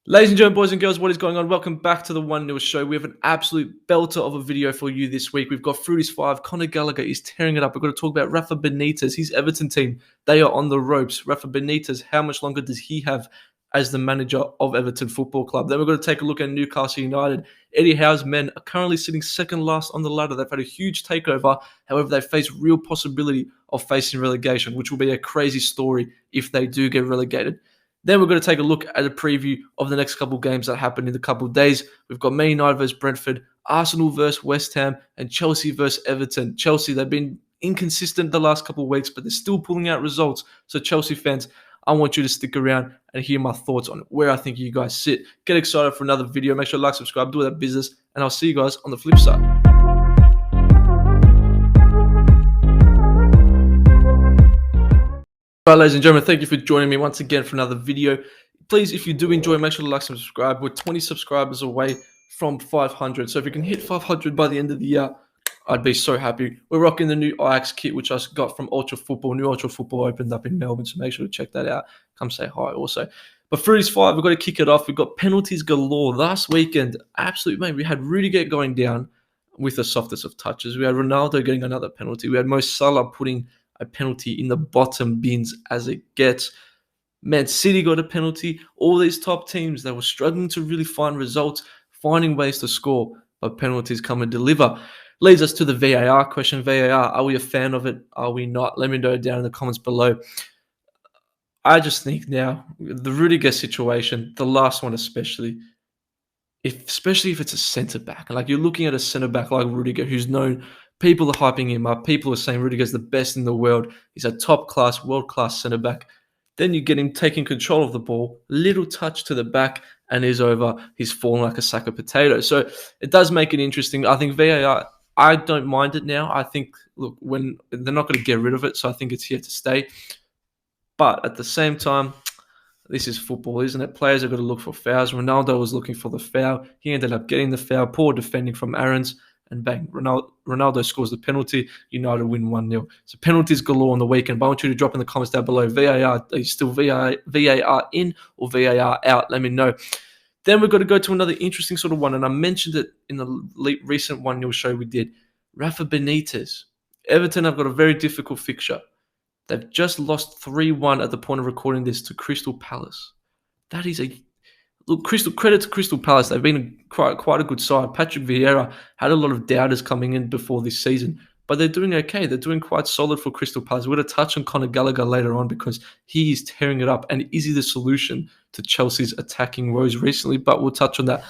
Ladies and gentlemen, boys and girls, what is going on? Welcome back to the 1-0 show. We have an absolute belter of a video for you this week. We've got Fruity's 5. Conor Gallagher is tearing it up. We've got to talk about Rafa Benitez, his Everton team. They are on the ropes. Rafa Benitez, how much longer does he have as the manager of Everton Football Club? Then we're going to take a look at Newcastle United. Eddie Howe's men are currently sitting second last on the ladder. They've had a huge takeover. However, they face real possibility of facing relegation, which will be a crazy story if they do get relegated. Then we're going to take a look at a preview of the next couple of games that happen in a couple of days. We've got Man United versus Brentford, Arsenal versus West Ham, and Chelsea versus Everton. Chelsea, they've been inconsistent the last couple of weeks, but they're still pulling out results. So Chelsea fans, I want you to stick around and hear my thoughts on where I think you guys sit. Get excited for another video. Make sure to like, subscribe, do that business, and I'll see you guys on the flip side. All right, ladies and gentlemen, thank you for joining me once again for another video. Please, if you do enjoy, make sure to like and subscribe. We're 20 subscribers away from 500. So if we can hit 500 by the end of the year, I'd be so happy. We're rocking the new Ajax kit, which I got from Ultra Football. New Ultra Football opened up in Melbourne, so make sure to check that out. Come say hi also. But Fruity's 5, we've got to kick it off. We've got penalties galore. Last weekend, absolutely, mate, we had Rudiger going down with the softest of touches. We had Ronaldo getting another penalty. We had Mo Salah putting a penalty in the bottom bins as it gets. Man City got a penalty. All these top teams, they were struggling to really find results, finding ways to score, but penalties come and deliver. Leads us to the VAR question. VAR, are we a fan of it? Are we not? Let me know down in the comments below. I just think now, the Rudiger situation, the last one especially if it's a centre-back, like you're looking at a centre-back like Rudiger, who's known, people are hyping him up, people are saying Rudiger's the best in the world, he's a top-class, world-class centre-back. Then you get him taking control of the ball, little touch to the back, and he's over. He's fallen like a sack of potatoes. So it does make it interesting. I think VAR, I don't mind it now. I think, look, when they're not going to get rid of it, so I think it's here to stay. But at the same time, this is football, isn't it? Players are going to look for fouls. Ronaldo was looking for the foul. He ended up getting the foul. Poor defending from Aarons. And bang, Ronaldo scores the penalty. United win 1-0. So penalties galore on the weekend. But I want you to drop in the comments down below. VAR, are you still VAR in or VAR out? Let me know. Then we've got to go to another interesting sort of one. And I mentioned it in the recent 1-0 show we did. Rafa Benitez. Everton have got a very difficult fixture. They've just lost 3-1 at the point of recording this to Crystal Palace. That is credit to Crystal Palace. They've been quite a good side. Patrick Vieira had a lot of doubters coming in before this season, but they're doing okay. They're doing quite solid for Crystal Palace. We're going to touch on Conor Gallagher later on because he is tearing it up. And is he the solution to Chelsea's attacking woes recently? But we'll touch on that.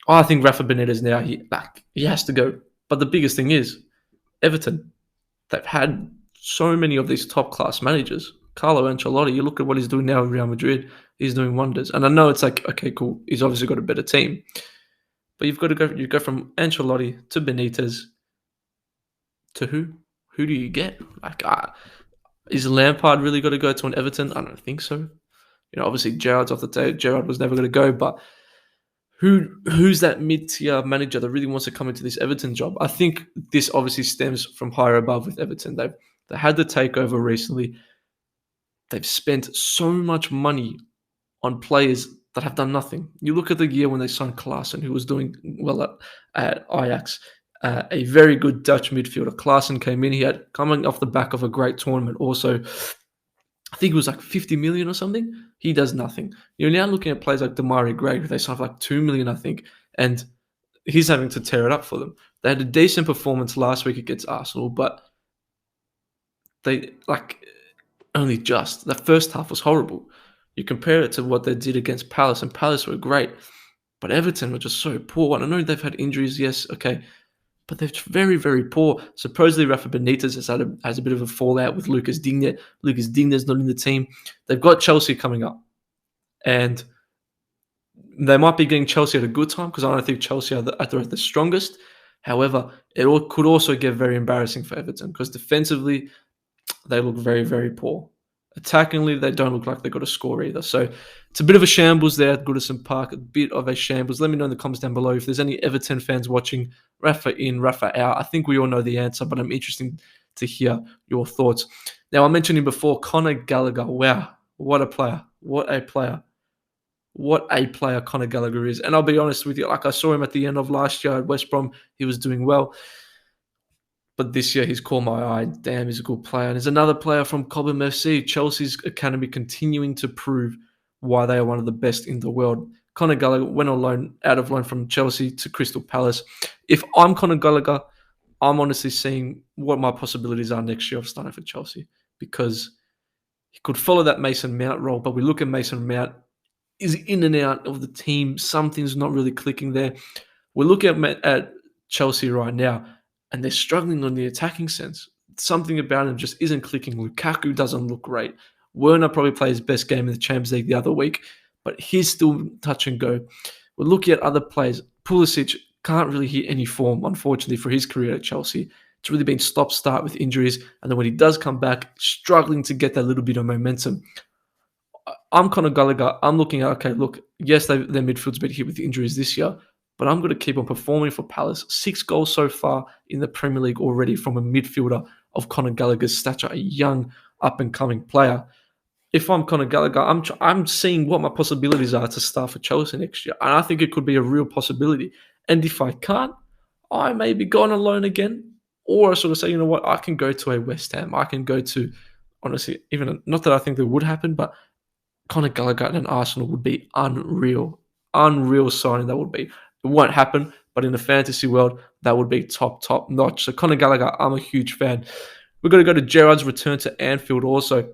I think Rafa Benitez now, he has to go. But the biggest thing is, Everton, they've had so many of these top-class managers. Carlo Ancelotti, you look at what he's doing now in Real Madrid, he's doing wonders. And I know it's like, okay, cool, he's obviously got a better team. But you go from Ancelotti to Benitez to who? Who do you get? Is Lampard really got to go to an Everton? I don't think so. Obviously Gerrard's off the table. Gerrard was never going to go, but who's that mid-tier manager that really wants to come into this Everton job? I think this obviously stems from higher above with Everton. They had the takeover recently. They've spent so much money on players that have done nothing. You look at the year when they signed Klaassen, who was doing well at Ajax, a very good Dutch midfielder. Klaassen came in. He had coming off the back of a great tournament. Also, I think it was like 50 million or something. He does nothing. You're now looking at players like Demarai Gray, who they signed for like 2 million, I think, and he's having to tear it up for them. They had a decent performance last week against Arsenal, but they only just. The first half was horrible. You compare it to what they did against Palace, and Palace were great, but Everton were just so poor. And I know they've had injuries, yes, okay, but they're very, very poor. Supposedly, Rafa Benitez has a bit of a fallout with Lucas Digne. Lucas Digne's not in the team. They've got Chelsea coming up, and they might be getting Chelsea at a good time because I don't think Chelsea are the strongest. However, could also get very embarrassing for Everton because defensively, they look very, very poor. Attackingly, they don't look like they've got a score either. So it's a bit of a shambles there at Goodison Park, a bit of a shambles. Let me know in the comments down below if there's any Everton fans watching. Rafa in, Rafa out. I think we all know the answer, but I'm interested to hear your thoughts. Now, I mentioned him before, Conor Gallagher. Wow, what a player. What a player. what a player Conor Gallagher is. And I'll be honest with you, like I saw him at the end of last year at West Brom. He was doing well. But this year he's caught my eye. Damn, he's a good player. And there's another player from Cobham FC, Chelsea's academy, continuing to prove why they are one of the best in the world. Conor Gallagher went on loan, out of loan from Chelsea to Crystal Palace. If I'm Conor Gallagher, I'm honestly seeing what my possibilities are next year of starting for Chelsea, because he could follow that Mason Mount role. But we look at Mason Mount, is in and out of the team. Something's not really clicking there. We look at Chelsea right now, and they're struggling on the attacking sense. Something about him just isn't clicking. Lukaku doesn't look great. Werner probably played his best game in the Champions League the other week, but he's still touch and go. We're looking at other players. Pulisic can't really hit any form, unfortunately, for his career at Chelsea. It's really been stop-start with injuries, and then when he does come back, struggling to get that little bit of momentum. I'm Conor Gallagher. I'm looking at, okay, look, yes, their midfield's been hit with injuries this year, but I'm going to keep on performing for Palace. 6 goals so far in the Premier League already from a midfielder of Conor Gallagher's stature, a young, up-and-coming player. If I'm Conor Gallagher, I'm seeing what my possibilities are to start for Chelsea next year, and I think it could be a real possibility. And if I can't, I may be gone on loan again, or I sort of say, you know what, I can go to a West Ham. I can go to, honestly, even not that I think that would happen, but Conor Gallagher and Arsenal would be unreal. Unreal signing that would be. It won't happen, but in the fantasy world, that would be top notch. So Conor Gallagher, I'm a huge fan. We're going to go to Gerrard's return to Anfield also.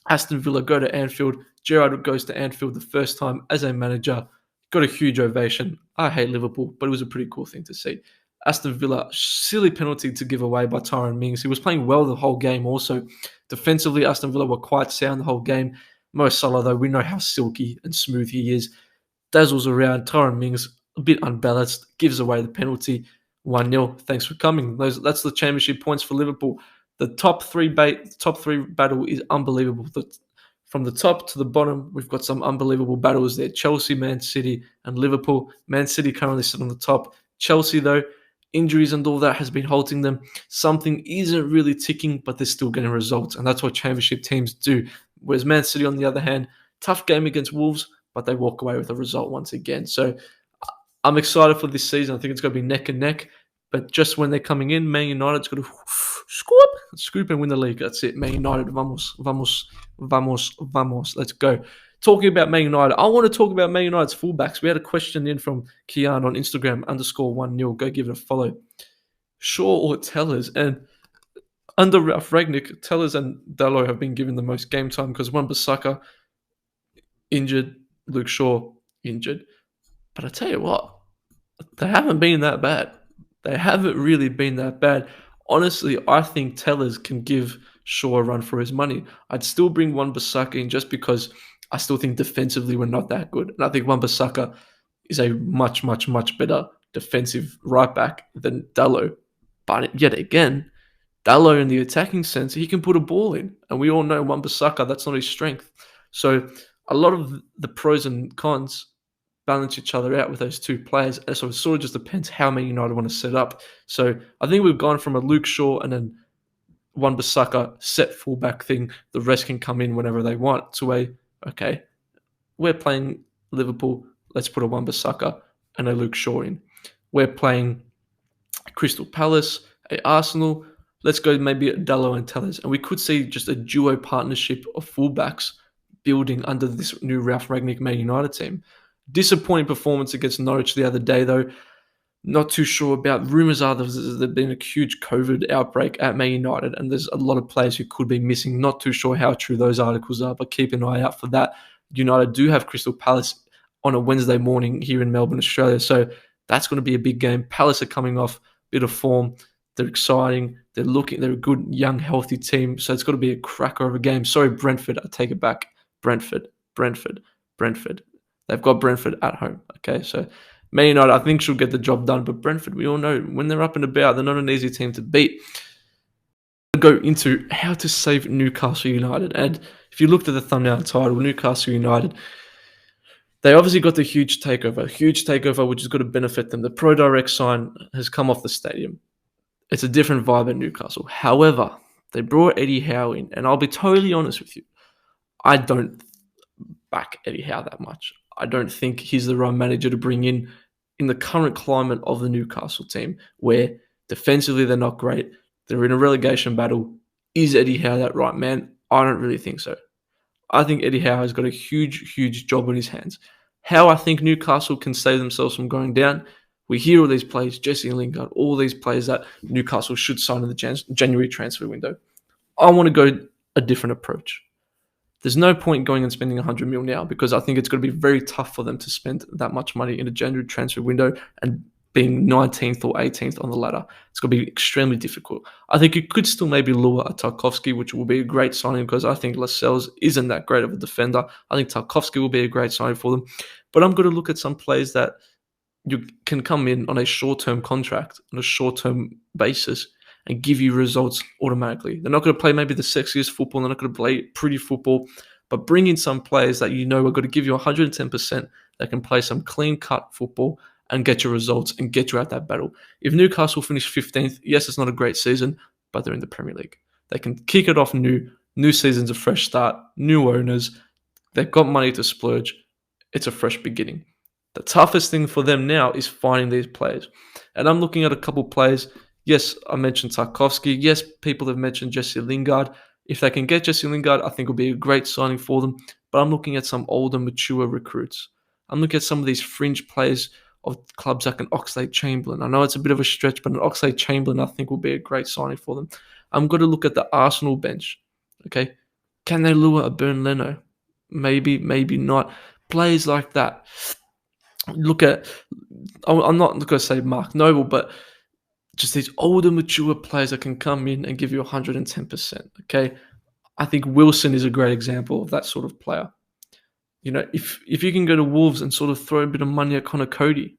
Aston Villa go to Anfield. Gerrard goes to Anfield the first time as a manager. Got a huge ovation. I hate Liverpool, but it was a pretty cool thing to see. Aston Villa, silly penalty to give away by Tyrone Mings. He was playing well the whole game also. Defensively, Aston Villa were quite sound the whole game. Mo Salah, though, we know how silky and smooth he is. Dazzles around. Tyrone Mings, a bit unbalanced, gives away the penalty. 1-0. Thanks for coming. That's the championship points for Liverpool. The top three battle is unbelievable. From the top to the bottom, we've got some unbelievable battles there. Chelsea, Man City, and Liverpool. Man City currently sit on the top. Chelsea, though, injuries and all that has been halting them. Something isn't really ticking, but they're still getting results, and that's what championship teams do. Whereas Man City, on the other hand, tough game against Wolves, but they walk away with a result once again. So I'm excited for this season. I think it's going to be neck and neck. But just when they're coming in, Man United's going to scoop and win the league. That's it. Man United, vamos. Let's go. Talking about Man United, I want to talk about Man United's fullbacks. We had a question in from Kian on Instagram, _1-0. Go give it a follow. Shaw or Tellers? And under Ralph Rangnick, Tellers and Dalot have been given the most game time because Wan-Bissaka injured, Luke Shaw injured. But I tell you what, they haven't been that bad. They haven't really been that bad. Honestly, I think Tellers can give Shaw a run for his money. I'd still bring Wan-Bissaka in just because I still think defensively we're not that good. And I think Wan-Bissaka is a much better defensive right back than Dalot. But yet again, Dalot in the attacking sense, he can put a ball in. And we all know Wan-Bissaka, that's not his strength. So a lot of the pros and cons balance each other out with those two players. So it sort of just depends how Man United want to set up. So I think we've gone from a Luke Shaw and then Wan-Bissaka set fullback thing. The rest can come in whenever they want to okay, we're playing Liverpool. Let's put a Wan-Bissaka and a Luke Shaw in. We're playing Crystal Palace, a Arsenal. Let's go maybe at Dalot and Tellers. And we could see just a duo partnership of fullbacks building under this new Ralph Rangnick Man United team. Disappointing performance against Norwich the other day, though. Not too sure about. Rumours are there's been a huge COVID outbreak at Man United, and there's a lot of players who could be missing. Not too sure how true those articles are, but keep an eye out for that. United do have Crystal Palace on a Wednesday morning here in Melbourne, Australia, so that's going to be a big game. Palace are coming off a bit of form. They're exciting. They're a good, young, healthy team, so it's got to be a cracker of a game. Sorry, Brentford. I take it back. Brentford. They've got Brentford at home. Okay, so Man United, I think, should get the job done. But Brentford, we all know, when they're up and about, they're not an easy team to beat. Go into how to save Newcastle United. And if you looked at the thumbnail title, Newcastle United, they obviously got the huge takeover, which is going to benefit them. The Pro Direct sign has come off the stadium. It's a different vibe at Newcastle. However, they brought Eddie Howe in. And I'll be totally honest with you. I don't back Eddie Howe that much. I don't think he's the right manager to bring in the current climate of the Newcastle team, where defensively they're not great. They're in a relegation battle. Is Eddie Howe that right man? I don't really think so. I think Eddie Howe has got a huge, huge job on his hands. How I think Newcastle can save themselves from going down, we hear all these players, Jesse Lingard, all these players that Newcastle should sign in the January transfer window. I want to go a different approach. There's no point going and spending 100 mil now because I think it's going to be very tough for them to spend that much money in a January transfer window and being 19th or 18th on the ladder. It's going to be extremely difficult. I think you could still maybe lure a Tarkowski, which will be a great signing because I think Lascelles isn't that great of a defender. I think Tarkowski will be a great signing for them. But I'm going to look at some players that you can come in on a short-term contract, on a short-term basis, and give you results automatically. They're not going to play maybe the sexiest football. They're not going to play pretty football. But bring in some players that you know are going to give you 110% that can play some clean-cut football and get your results and get you out that battle. If Newcastle finish 15th, yes, it's not a great season, but they're in the Premier League. They can kick it off new season's a fresh start, new owners. They've got money to splurge. It's a fresh beginning. The toughest thing for them now is finding these players. And I'm looking at a couple players. Yes, I mentioned Tarkowski. Yes, people have mentioned Jesse Lingard. If they can get Jesse Lingard, I think it'll be a great signing for them. But I'm looking at some older, mature recruits. I'm looking at some of these fringe players of clubs like an Oxlade-Chamberlain. I know it's a bit of a stretch, but an Oxlade-Chamberlain I think will be a great signing for them. I'm going to look at the Arsenal bench. Okay, can they lure a Bernd Leno? Maybe, maybe not. Players like that. Look at, I'm not going to say Mark Noble, but just these older, mature players that can come in and give you 110%. Okay, I think Wilson is a great example of that sort of player. You know, if you can go to Wolves and sort of throw a bit of money at Connor Cody,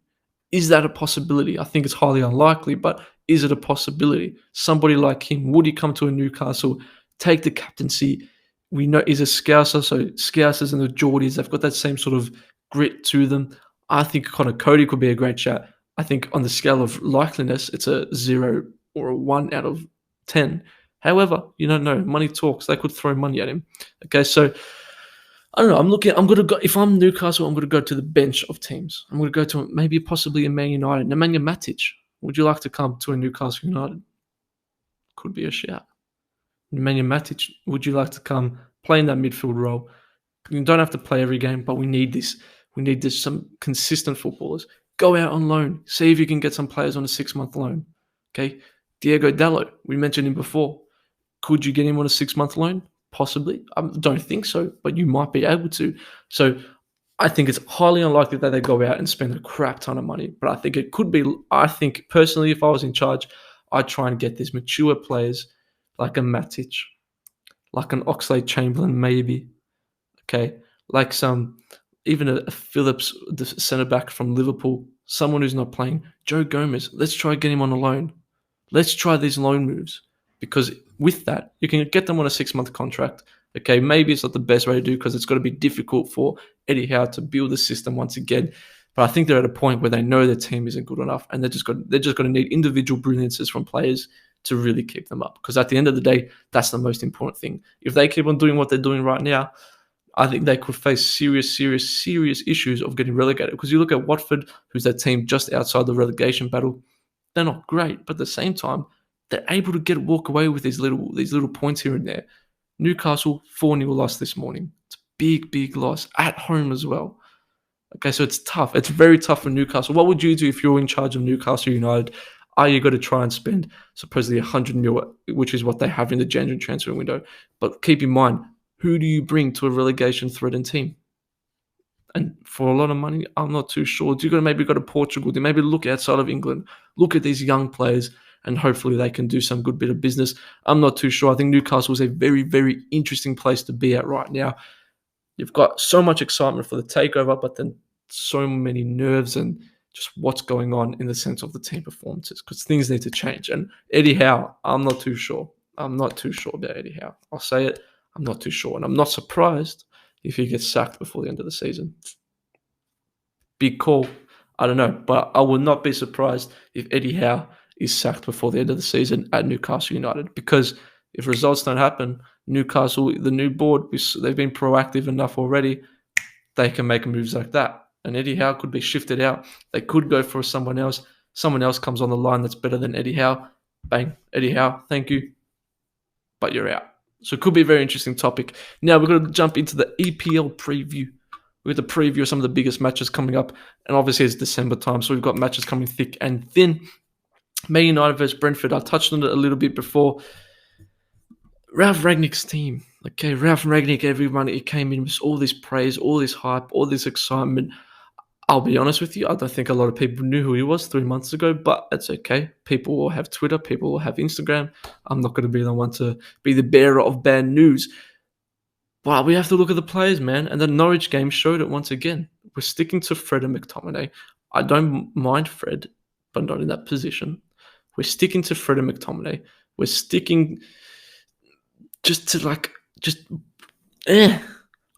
is that a possibility? I think it's highly unlikely, but is it a possibility? Somebody like him, would he come to a Newcastle, take the captaincy? We know he's a Scouser, so Scousers and the Geordies, they've got that same sort of grit to them. I think Connor Cody could be a great shout. I think on the scale of likeliness, it's a 0 or a 1 out of 10. However, you don't know. Money talks. They could throw money at him. Okay, so I don't know. I'm going to go. If I'm Newcastle, I'm going to go to the bench of teams. I'm going to go to maybe possibly a Man United. Nemanja Matic. Would you like to come to a Newcastle United? Could be a shout. Nemanja Matic. Would you like to come play in that midfield role? You don't have to play every game, but we need this. We need this, some consistent footballers. Go out on loan. See if you can get some players on a 6-month loan. Okay, Diego Dallo. We mentioned him before. Could you get him on a 6-month loan? Possibly. I don't think so, but you might be able to. So I think it's highly unlikely that they go out and spend a crap ton of money. But I think it could be. I think personally, if I was in charge, I'd try and get these mature players like a Matic, like an Oxlade-Chamberlain maybe. Okay, like even a Phillips, the centre back from Liverpool, someone who's not playing. Joe Gomez. Let's try getting him on a loan. Let's try these loan moves. Because with that, you can get them on a 6-month contract. Okay, maybe it's not the best way to do because it's got to be difficult for Eddie Howe to build the system once again. But I think they're at a point where they know their team isn't good enough, and they're just going to need individual brilliances from players to really keep them up. Because at the end of the day, that's the most important thing. If they keep on doing what they're doing right now, I think they could face serious issues of getting relegated. Because you look at Watford, who's that team just outside the relegation battle, they're not great, but at the same time, they're able to walk away with these little points here and there. Newcastle 4-0 loss this morning. It's a big loss at home as well. Okay, so it's tough. It's very tough for Newcastle. What would you do if you're in charge of Newcastle United? Are you going to try and spend supposedly 100 mil, which is what they have in the January transfer window? But keep in mind, who do you bring to a relegation-threatened team? And for a lot of money, I'm not too sure. Do you maybe go to Portugal? Do you maybe look outside of England? Look at these young players, and hopefully they can do some good bit of business. I'm not too sure. I think Newcastle is a very, very interesting place to be at right now. You've got so much excitement for the takeover, but then so many nerves and just what's going on in the sense of the team performances because things need to change. And Eddie Howe, I'm not too sure. I'm not too sure about Eddie Howe. I'll say it. I'm not too sure. And I'm not surprised if he gets sacked before the end of the season. Big call. I don't know. But I would not be surprised if Eddie Howe is sacked before the end of the season at Newcastle United. Because if results don't happen, Newcastle, the new board, they've been proactive enough already. they can make moves like that. And Eddie Howe could be shifted out. They could go for someone else. Someone else comes on the line that's better than Eddie Howe. Bang, Eddie Howe, thank you, but you're out. So it could be a very interesting topic. Now we're going to jump into the EPL preview. We've got the preview of some of the biggest matches coming up. And obviously it's December time, so we've got matches coming thick and thin. Man United versus Brentford. I touched on it a little bit before. Ralph Rangnick's team. Okay, Ralph Rangnick, everyone, he came in with all this praise, all this hype, all this excitement. I'll be honest with you, I don't think a lot of people knew who he was 3 months ago, but it's okay. People will have Twitter, people will have Instagram. I'm not going to be the one to be the bearer of bad news. But we have to look at the players, man. And the Norwich game showed it once again. We're sticking to Fred and McTominay. I don't mind Fred, but not in that position. We're sticking to Fred and McTominay. We're sticking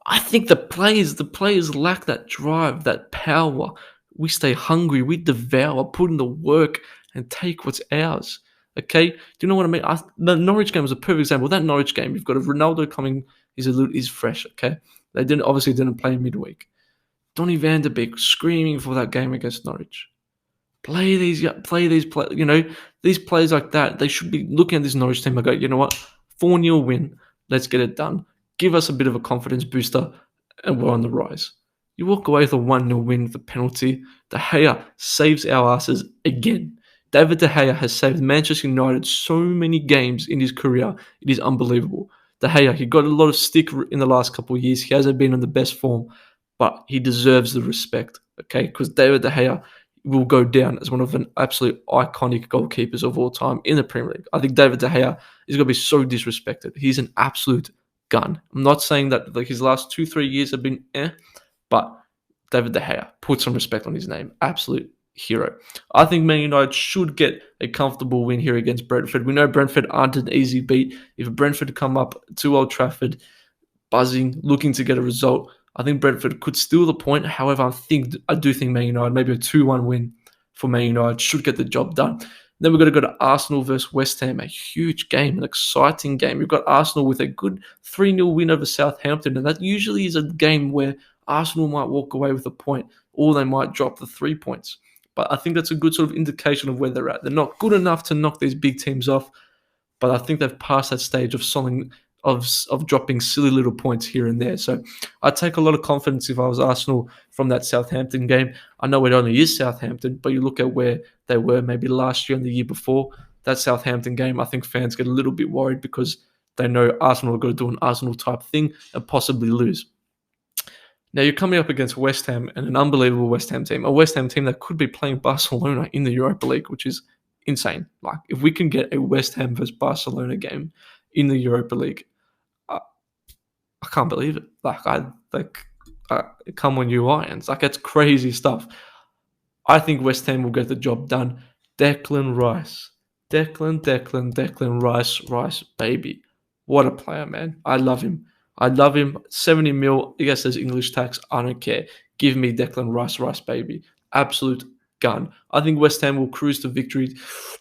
I think the players lack that drive, that power. We stay hungry, we devour, put in the work, and take what's ours. Okay? Do you know what I mean? The Norwich game was a perfect example. That Norwich game, you've got a Ronaldo coming, he's fresh, okay? They obviously didn't play midweek. Donny van de Beek screaming for that game against Norwich. Play these these players like that. They should be looking at this Norwich team and go, you know what? 4-0 win. Let's get it done. Give us a bit of a confidence booster, and we're on the rise. You walk away with a 1-0 win with a penalty. De Gea saves our asses again. David De Gea has saved Manchester United so many games in his career. It is unbelievable. De Gea, he got a lot of stick in the last couple of years. He hasn't been in the best form, but he deserves the respect, okay? Because David De Gea will go down as one of an absolute iconic goalkeepers of all time in the Premier League. I think David De Gea is going to be so disrespected. He's an absolute gun. I'm not saying that his last 2-3 years have been but David De Gea, put some respect on his name. Absolute hero. I think Man United should get a comfortable win here against Brentford. We know Brentford aren't an easy beat. If Brentford come up to Old Trafford, buzzing, looking to get a result, I think Brentford could steal the point. However, I do think Man United, maybe a 2-1 win for Man United, should get the job done. Then we're going to go to Arsenal versus West Ham, a huge game, an exciting game. We've got Arsenal with a good 3-0 win over Southampton, and that usually is a game where Arsenal might walk away with a point, or they might drop the 3 points. But I think that's a good sort of indication of where they're at. They're not good enough to knock these big teams off, but I think they've passed that stage of dropping silly little points here and there. So I take a lot of confidence if I was Arsenal from that Southampton game. I know it only is Southampton, but you look at where they were maybe last year and the year before, that Southampton game, I think fans get a little bit worried because they know Arsenal are going to do an Arsenal-type thing and possibly lose. Now you're coming up against West Ham and an unbelievable West Ham team, a West Ham team that could be playing Barcelona in the Europa League, which is insane. Like, if we can get a West Ham versus Barcelona game in the Europa League, I can't believe it. Come on, you Lions. It's crazy stuff. I think West Ham will get the job done. Declan Rice. Declan Rice, baby. What a player, man. I love him. 70 mil. Yes, there's English tax. I don't care. Give me Declan Rice, baby. Absolute gun. I think West Ham will cruise to victory.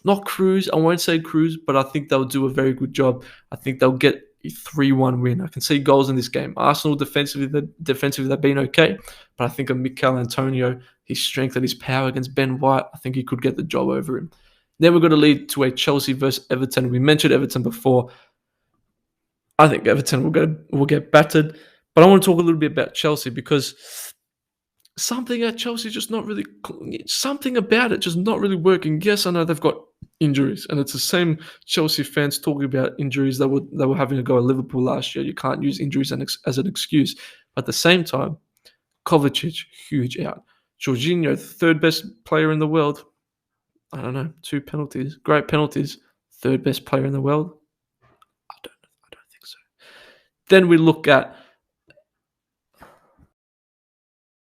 Not cruise. I won't say cruise, but I think they'll do a very good job. I think they'll get a 3-1 win. I can see goals in this game. Arsenal defensively they've been okay, but I think of Mikel Antonio, his strength and his power against Ben White, I think he could get the job over him. Then we're going to lead to a Chelsea versus Everton. We mentioned Everton before. I think Everton will get battered, but I want to talk a little bit about Chelsea because something at Chelsea just not really, something about it just not really working. Yes, I know they've got injuries, and it's the same Chelsea fans talking about injuries that were having to go at Liverpool last year. You can't use injuries as an excuse. But at the same time, Kovacic, huge out. Jorginho, third best player in the world. I don't know, 2 penalties, great penalties. Third best player in the world. I don't think so. Then we look at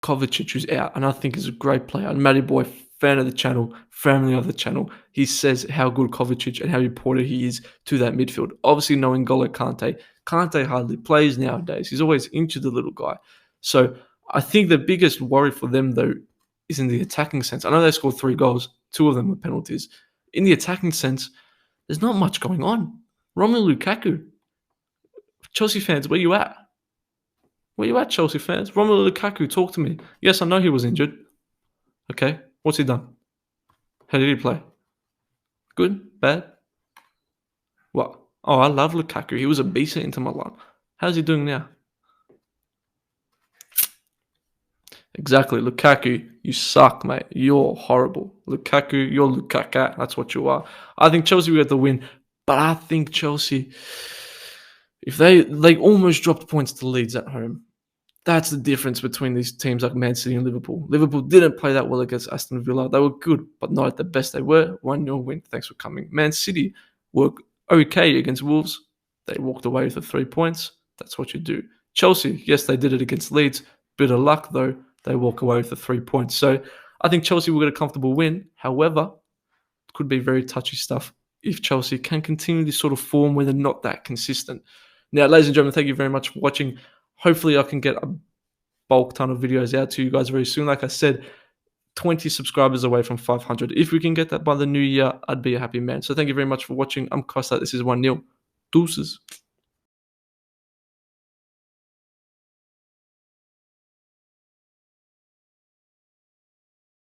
Kovacic, who's out, and I think is a great player. And Matty Boy, fan of the channel, family of the channel, he says how good Kovacic and how important he is to that midfield. Obviously, knowing N'Golo Kante hardly plays nowadays. He's always injured, the little guy. So I think the biggest worry for them, though, is in the attacking sense. I know they scored 3 goals. 2 of them were penalties. In the attacking sense, there's not much going on. Romelu Lukaku. Chelsea fans, where you at? Where you at, Chelsea fans? Romelu Lukaku, talk to me. Yes, I know he was injured. Okay, what's he done? How did he play? Good? Bad? What? Oh, I love Lukaku. He was a beast at Inter Milan. How's he doing now? Exactly, Lukaku, you suck, mate. You're horrible. Lukaku, you're Lukaka. That's what you are. I think Chelsea will get the win, but I think Chelsea, if they almost dropped points to Leeds at home. That's the difference between these teams like Man City and Liverpool. Liverpool didn't play that well against Aston Villa. They were good, but not at the best they were. 1-0 win. Thanks for coming. Man City were okay against Wolves. They walked away with the 3 points. That's what you do. Chelsea, yes, they did it against Leeds. Bit of luck, though. They walk away with the 3 points. So I think Chelsea will get a comfortable win. However, it could be very touchy stuff if Chelsea can continue this sort of form where they're not that consistent. Now, ladies and gentlemen, thank you very much for watching. Hopefully, I can get a bulk ton of videos out to you guys very soon. Like I said, 20 subscribers away from 500. If we can get that by the new year, I'd be a happy man. So thank you very much for watching. I'm Costa. This is 1-0. Deuces.